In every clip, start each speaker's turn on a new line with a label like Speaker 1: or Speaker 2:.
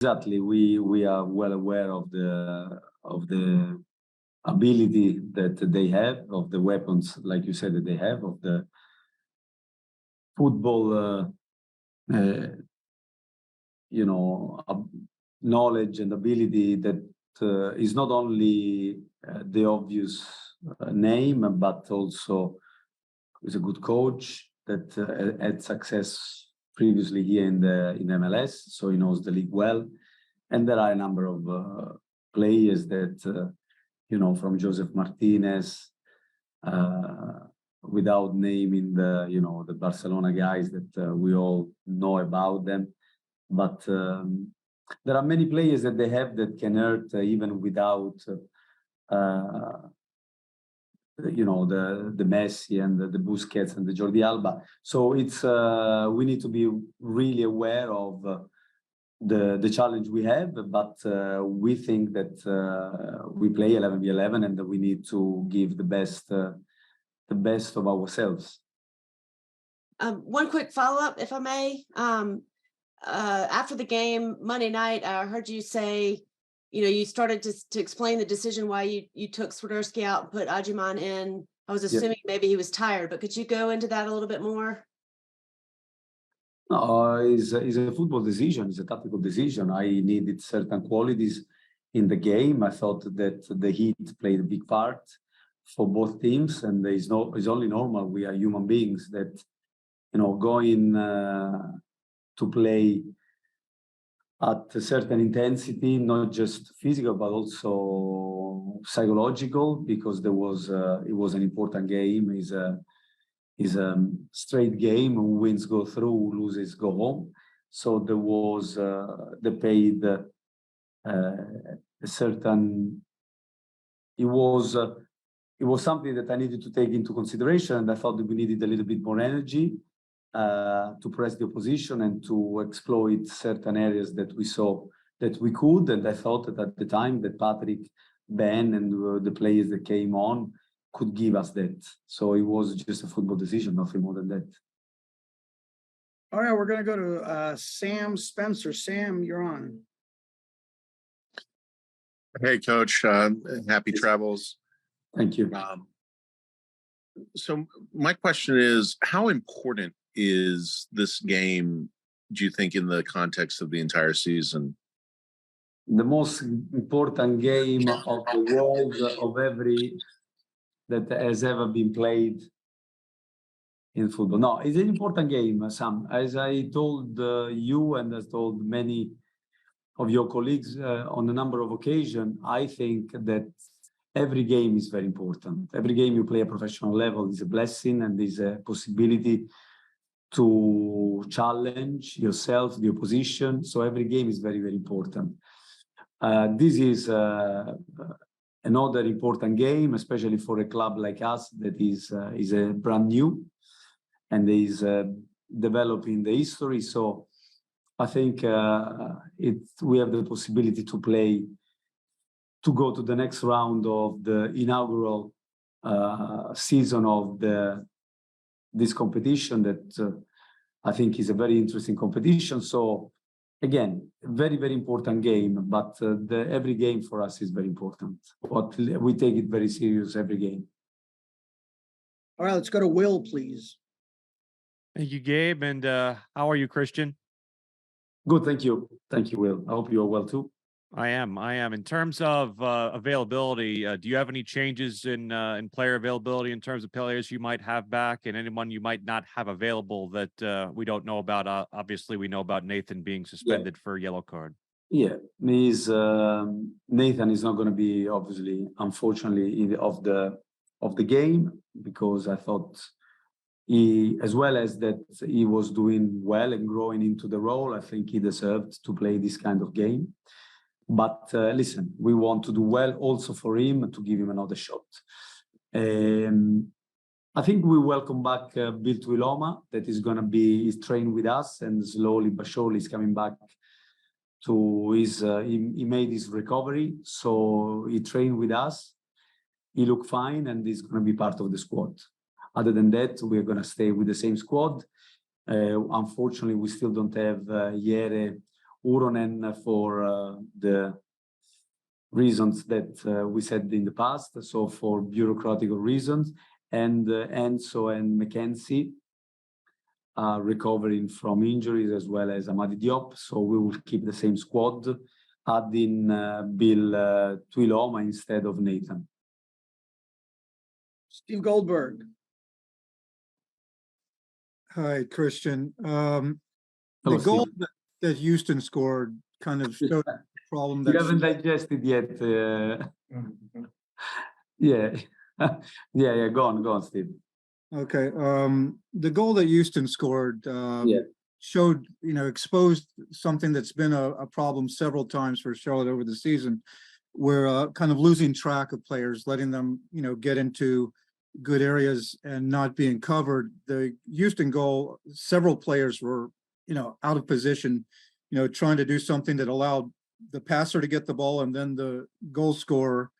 Speaker 1: Exactly. We are well aware of the ability that they have, of the weapons, like you said, that they have, of the football, knowledge and ability that is not only the obvious name, but also is a good coach that had success previously here in MLS, so he knows the league well. And there are a number of players that, from Joseph Martinez, without naming the Barcelona guys that we all know about them. But there are many players that they have that can hurt even without, the Messi and the Busquets and the Jordi Alba. So it's we need to be really aware of the challenge we have, but we think that we play 11v11 and that we need to give the best of ourselves.
Speaker 2: One quick follow-up, if I may. After the game Monday night, I heard you say, you started to explain the decision why you took Swiderski out and put Agyemang in. I was assuming maybe he was tired, but could you go into that a little bit more?
Speaker 1: No, it's a football decision. It's a tactical decision. I needed certain qualities in the game. I thought that the heat played a big part for both teams, and it's only normal. We are human beings that, going to play at a certain intensity, not just physical, but also psychological, because it was an important game. Is a straight game. Who wins go through, who loses go home. So there was they paid a certain. It was something that I needed to take into consideration, and I thought that we needed a little bit more energy to press the opposition and to exploit certain areas that we saw that we could. And I thought that at the time that Patrick, Ben, and the players that came on could give us that. So it was just a football decision, nothing more than that.
Speaker 3: All right, we're going to go to Sam Spencer. Sam, you're on.
Speaker 4: Hey, Coach. Happy travels.
Speaker 1: Thank you.
Speaker 4: So my question is, how important is this game, do you think, in the context of the entire season?
Speaker 1: The most important game of the world, of every that has ever been played in football. No, it's an important game, Sam. As I told you and as told many of your colleagues on a number of occasions, I think that every game is very important. Every game you play at professional level is a blessing and is a possibility to challenge yourself, the opposition. So every game is very, very important. This is another important game, especially for a club like us that is a brand new and is developing the history. So I think we have the possibility to go to the next round of the inaugural season of this competition that I think is a very interesting competition. So again, very, very important game, but every game for us is very important. But we take it very serious every game.
Speaker 3: All right, let's go to Will, please.
Speaker 5: Thank you, Gabe. And how are you, Christian?
Speaker 1: Good, thank you. Thank you, Will. I hope you are well too.
Speaker 5: I am. In terms of availability, do you have any changes in player availability in terms of players you might have back and anyone you might not have available that we don't know about? Obviously, we know about Nathan being suspended for a yellow card.
Speaker 1: Yeah, Nathan is not going to be, obviously, unfortunately, of the game, because I thought as well as that he was doing well and growing into the role, I think he deserved to play this kind of game. But listen, we want to do well also for him, to give him another shot. I think we welcome back Bill Tuiloma, that is trained with us, and slowly but surely is coming back to he made his recovery. So he trained with us. He looked fine and is going to be part of the squad. Other than that, we're going to stay with the same squad. Unfortunately, we still don't have Yere Uronen for the reasons that we said in the past, so for bureaucratic reasons, and Enzo and Mackenzie are recovering from injuries, as well as Amadi Diop, so we will keep the same squad, adding Bill Tuiloma instead of Nathan.
Speaker 3: Steve Goldberg.
Speaker 6: Hi, Christian.
Speaker 1: Hello,
Speaker 6: The goal
Speaker 1: Steve.
Speaker 6: that Houston scored kind of showed the problem
Speaker 1: You
Speaker 6: that
Speaker 1: haven't digested yet. Yeah. yeah, go on, Steve.
Speaker 6: Okay. The goal that Houston scored showed, exposed something that's been a problem several times for Charlotte over the season. We're kind of losing track of players, letting them, get into good areas and not being covered. The Houston goal, several players were, out of position, trying to do something that allowed the passer to get the ball and then the goal scorer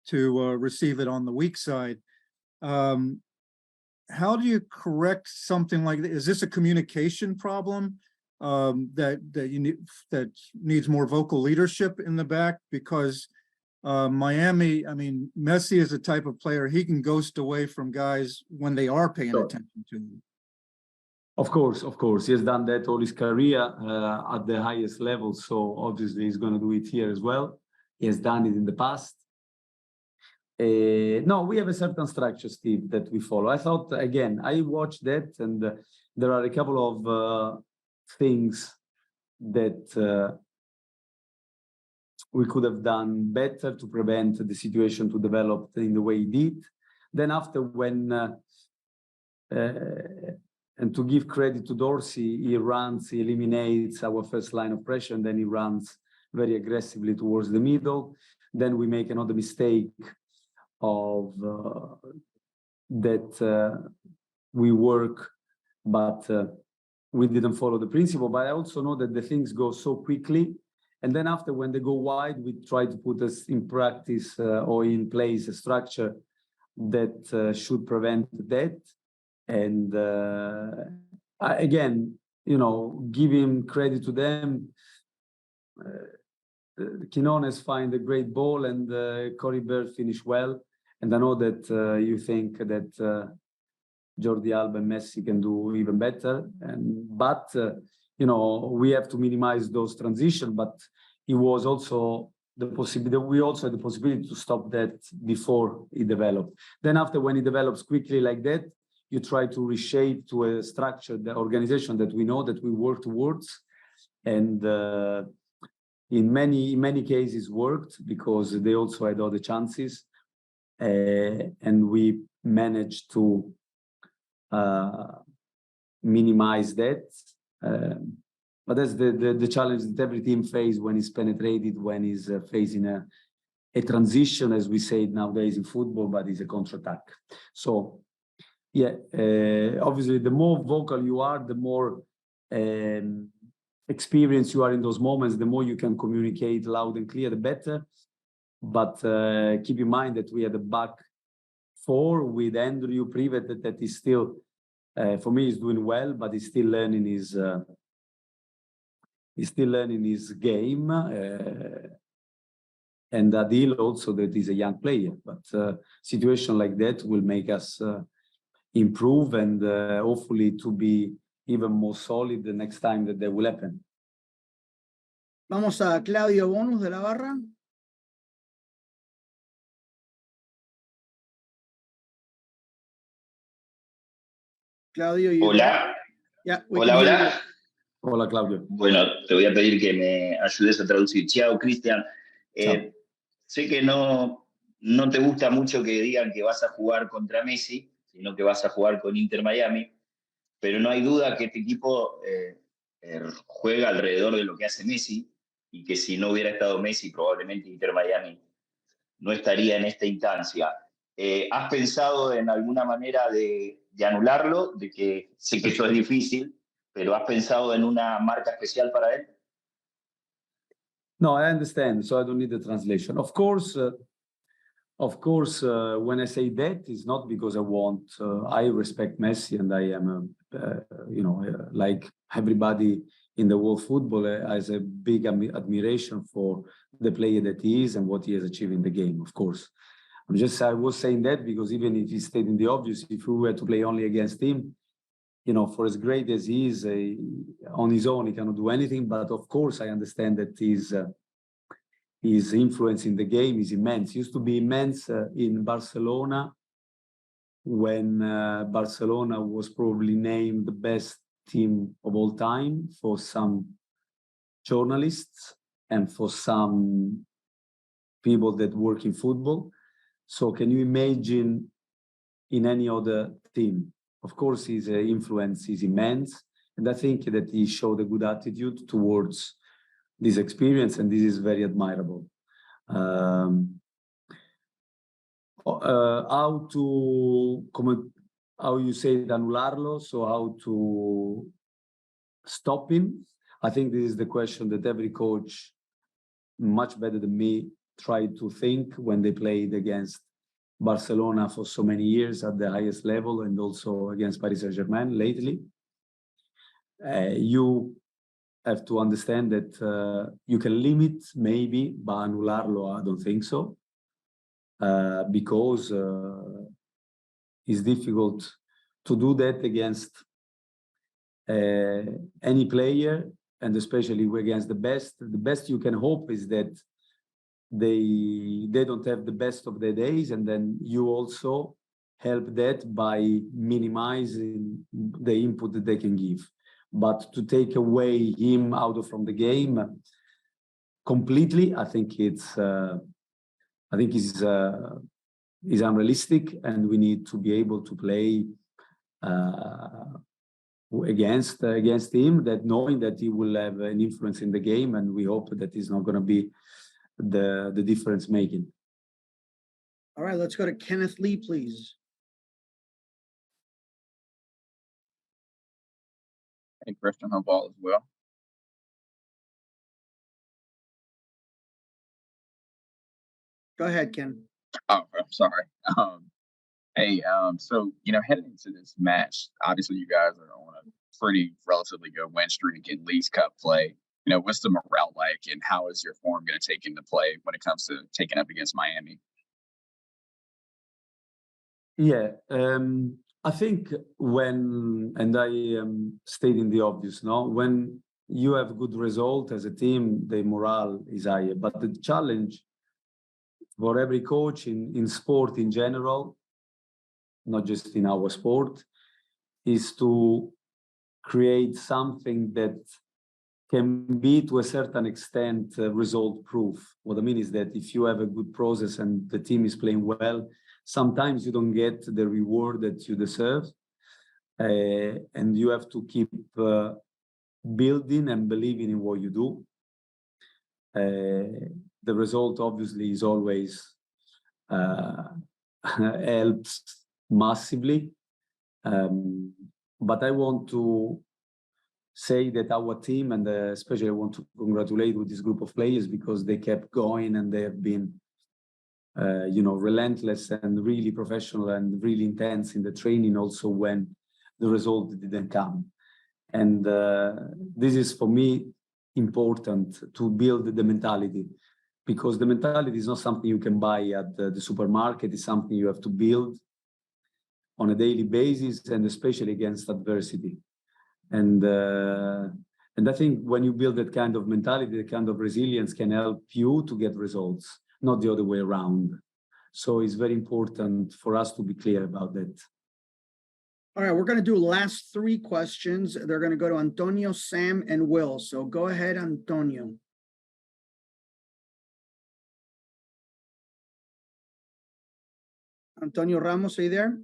Speaker 6: to receive it on the weak side. How do you correct something like that? Is this a communication problem that needs more vocal leadership in the back? Because Miami, Messi is a type of player, he can ghost away from guys when they are paying attention to him.
Speaker 1: Of course. He has done that all his career at the highest level. So obviously he's going to do it here as well. He has done it in the past. No, we have a certain structure, Steve, that we follow. I thought, again, I watched that, and there are a couple of things that we could have done better to prevent the situation to develop in the way it did. Then after, when and to give credit to Dorsey, he eliminates our first line of pressure, and then he runs very aggressively towards the middle. Then we make another mistake of that we work, but we didn't follow the principle. But I also know that the things go so quickly, and then after, when they go wide, we try to put us in practice or in place a structure that should prevent that. And again, giving credit to them, Quinones find a great ball, and Corey Bird finished well. And I know that you think that Jordi Alba and Messi can do even better. But we have to minimize those transitions. But it was also the possibility. We also had the possibility to stop that before it developed. Then after, when it develops quickly like that, you try to reshape to a structure, the organization that we know, that we work towards. And in many cases worked, because they also had other chances. And we managed to minimize that. But that's the challenge that every team faces when it's penetrated, when it's facing a transition, as we say nowadays in football, but it's a counter-attack. So, yeah, obviously, the more vocal you are, the more experienced you are in those moments, the more you can communicate loud and clear, the better. But keep in mind that we had a back four with Andrew Privet that is still, for me, is doing well, but he's still learning his game. And Adil also, that is a young player. But situation like that will make us improve, and hopefully to be even more solid the next time that will happen.
Speaker 3: Vamos a Claudio Bonus de la Barra. Claudio.
Speaker 7: Hola.
Speaker 3: Yeah,
Speaker 7: Hola.
Speaker 1: Hola, Claudio.
Speaker 7: Bueno, te voy a pedir que me ayudes a traducir. Chao, Cristian. Sé que no te gusta mucho que digan que vas a jugar contra Messi, sino que vas a jugar con Inter Miami, pero no hay duda que este equipo juega alrededor de lo que hace Messi, y que si no hubiera estado Messi, probablemente Inter Miami no estaría en esta instancia. ¿Has pensado en alguna manera de anularlo? De que sé que eso es difícil, pero ¿has pensado en una marca especial para él?
Speaker 1: No, I understand, so I don't need the translation. Of course, when I say that, it's not because I respect Messi, and I am, like everybody in the world football has a big admiration for the player that he is and what he has achieved in the game, of course. I was saying that because even if he stayed in the obvious, if we were to play only against him, you know, for as great as he is, on his own, he cannot do anything. But of course, I understand that his influence in the game is immense. It used to be immense in Barcelona, when Barcelona was probably named the best team of all time for some journalists and for some people that work in football. So can you imagine in any other team? Of course, his influence is immense. And I think that he showed a good attitude towards this experience, and this is very admirable. How to how you say it, annularlo, so how to stop him? I think this is the question that every coach, much better than me, tried to think when they played against Barcelona for so many years at the highest level, and also against Paris Saint-Germain lately. You have to understand that you can limit maybe, but annularlo, I don't think so. Because it's difficult to do that against any player, and especially against the best. The best you can hope is that they don't have the best of their days, and then you also help that by minimizing the input that they can give. But to take away him out from the game completely, I think it's unrealistic, and we need to be able to play against him, that knowing that he will have an influence in the game, and we hope that he's not going to be the difference making.
Speaker 3: All right, let's go to Kenneth Lee, please.
Speaker 8: Hey, Christian, hope all is well.
Speaker 3: Go ahead, Ken.
Speaker 8: Oh, I'm sorry. So, heading into this match, obviously you guys are on a pretty relatively good win streak in Leagues Cup play. What's the morale like, and how is your form going to take into play when it comes to taking up against Miami?
Speaker 1: Yeah, I think and I stating the obvious, no? When you have good result as a team, the morale is higher. But the challenge for every coach in sport in general, not just in our sport, is to create something that can be, to a certain extent, result proof. What I mean is that if you have a good process and the team is playing well, sometimes you don't get the reward that you deserve. And you have to keep building and believing in what you do. The result obviously is always helps massively. But I want to say that our team, and especially I want to congratulate with this group of players, because they kept going and they have been relentless and really professional and really intense in the training, also when the result didn't come. And this is, for me, important to build the mentality, because the mentality is not something you can buy at the supermarket. It's something you have to build on a daily basis, and especially against adversity. And I think when you build that kind of mentality, that kind of resilience can help you to get results, not the other way around. So it's very important for us to be clear about that.
Speaker 3: All right, we're going to do last three questions. They're going to go to Antonio, Sam, and Will. So go ahead, Antonio. Antonio Ramos, are you there?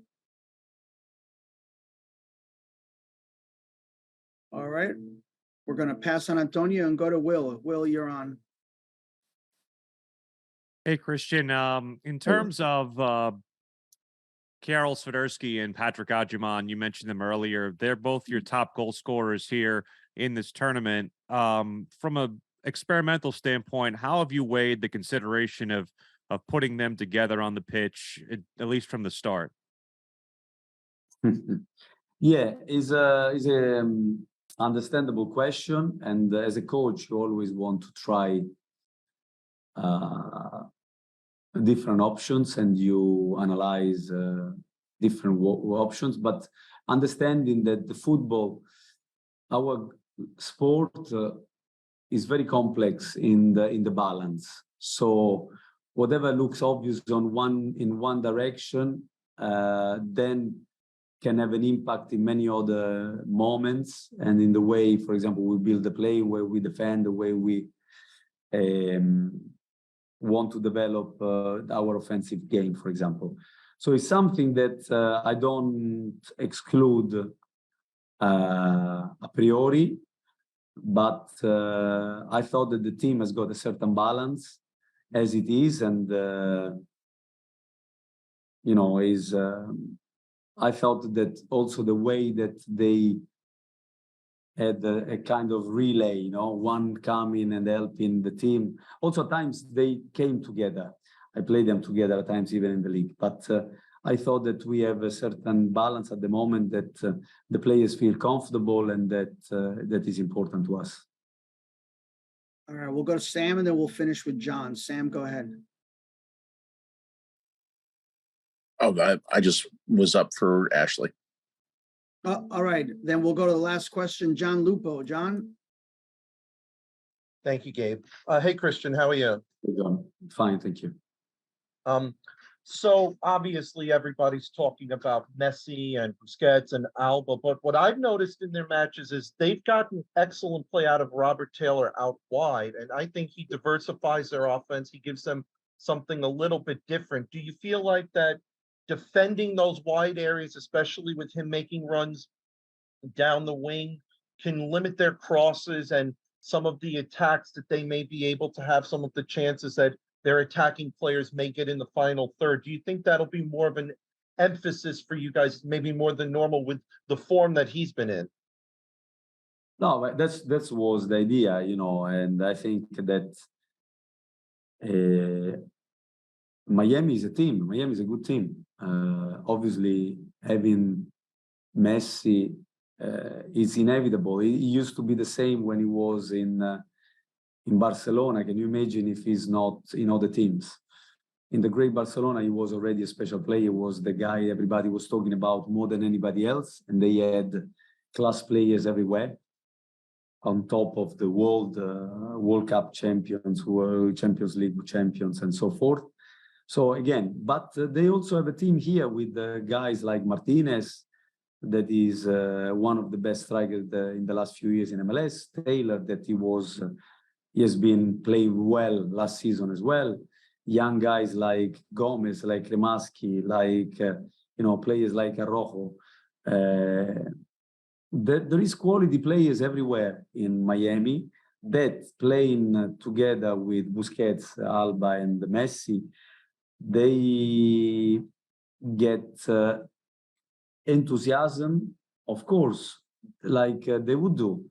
Speaker 3: All right, we're going to pass on Antonio and go to Will. Will, you're on.
Speaker 5: Hey, Christian, in terms of Karol Swiderski and Patrick Adjaman, you mentioned them earlier. They're both your top goal scorers here in this tournament. From a experimental standpoint, how have you weighed the consideration of putting them together on the pitch, at least from the start?
Speaker 1: Yeah, is a understandable question. And as a coach, you always want to try different options, and you analyze different options. But understanding that the football, our sport, is very complex in the balance. So whatever looks obvious in one direction, then can have an impact in many other moments, and in the way, for example, we build the play, where we defend, the way we want to develop our offensive game, for example. So it's something that I don't exclude a priori, but I thought that the team has got a certain balance as it is, and you know, is I felt that also the way that they had a kind of relay, you know, one coming and helping the team. Also, at times they came together. I played them together at times, even in the league. But I thought that we have a certain balance at the moment, that the players feel comfortable, and that that is important to us.
Speaker 3: All right, we'll go to Sam, and then we'll finish with John. Sam, go ahead.
Speaker 4: Oh, I just was up for Ashley.
Speaker 3: All right, then we'll go to the last question, John Lupo. John?
Speaker 9: Thank you, Gabe. Hey, Christian, how are you?
Speaker 1: Hey, John. Fine, thank you.
Speaker 9: So obviously everybody's talking about Messi and Busquets and Alba, but what I've noticed in their matches is they've gotten excellent play out of Robert Taylor out wide, and I think he diversifies their offense. He gives them something a little bit different. Do you feel like that defending those wide areas, especially with him making runs down the wing, can limit their crosses and some of the attacks that they may be able to have, some of the chances that their attacking players may get in the final third? Do you think that'll be more of an emphasis for you guys, maybe more than normal, with the form that he's been in?
Speaker 1: No, but that was the idea, you know, and I think that Miami is a team. Miami is a good team. Obviously, having Messi is inevitable. It used to be the same when he was in Barcelona. Can you imagine if he's not in other teams? In the great Barcelona, he was already a special player. He was the guy everybody was talking about more than anybody else, and they had class players everywhere. On top of the World Cup champions, who were Champions League champions, and so forth. So again, but they also have a team here with guys like Martinez, that is one of the best strikers in the last few years in MLS. Taylor, that he has been playing well last season as well. Young guys like Gomez, like Remaski, like you know, players like Arrojo. There is quality players everywhere in Miami that, playing together with Busquets, Alba, and Messi, they get enthusiasm, of course, like they would do.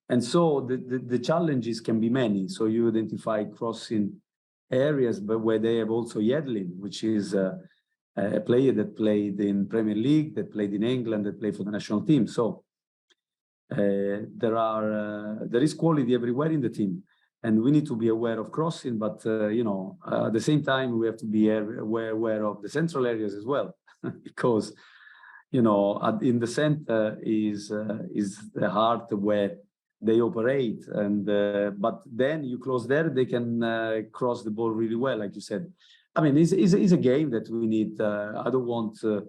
Speaker 1: And so the challenges can be many. So you identify crossing areas, but where they have also Yedlin, which is a player that played in Premier League, that played in England, that played for the national team. So there is quality everywhere in the team, and we need to be aware of crossing. But you know, at the same time, we have to be aware of the central areas as well, because you know, in the center is the heart where they operate, and but then you close there, they can cross the ball really well, like you said. I mean, it's a game that we need. I don't want to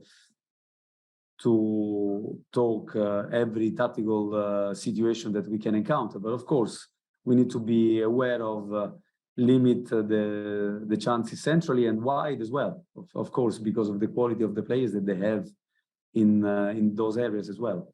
Speaker 1: talk every tactical situation that we can encounter, but of course we need to be aware of limit the chances centrally and wide as well, of course, because of the quality of the players that they have in those areas as well.